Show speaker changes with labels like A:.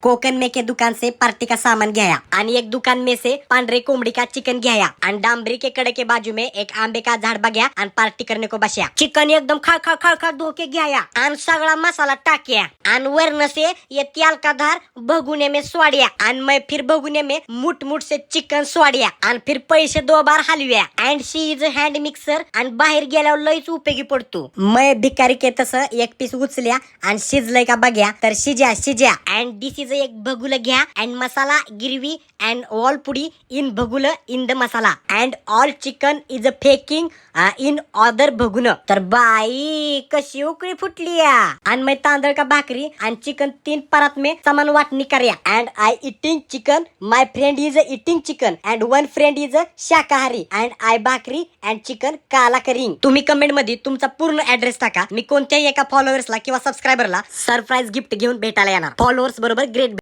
A: कोकन में के दुकान से पार्टी का सामान गया आणि एक दुकान में से पांढरे कोंबडी का चिकन गया आणि डांबरी के कडे के बाजू में एक आंबे का झाड बघ्या आणि पार्टी करने को बसया. चिकन एकदम खळखळ धो के गया आणि सगळा मसाला टाक्या आणि वरन से ये त्याल का धार भगुने में स्वाडिया आणि मैं फिर भगुने में मुठ से चिकन स्वाडिया आणि फिर पैसे 2 बार हलव्या. And she is hand mixer आणि बाहेर गेल्यावर लईच उपयोगी पडतो. मैं भिकारी के तसं एक पीस उचल्या आणि शिजलंय का बघ्या तर शिज्या अँड दिस इज एक भगुल घ्या and masala gravy and all पुडी इन भगुल in the masala and all chicken is फेकिंग इन अदर भगुन. तर बाई कशी उकळी फुटली या. आणि मैं तांदळ का भाकरी आणि चिकन 3 परात में समान वाटणी कर्या and I eating chicken. My friend is eating chicken and 1 friend is शाकाहारी अँड आय भाकरी अँड चिकन काला करिंग. तुम्ही कमेंट मध्ये तुमचा पूर्ण ऍड्रेस टाका. मी कोणत्याही एका फॉलोअर्सला किंवा सबस्क्रायबरला सरप्राईज गिफ्ट घेऊन भेटायला येणार. फॉलोअर्स बरोबर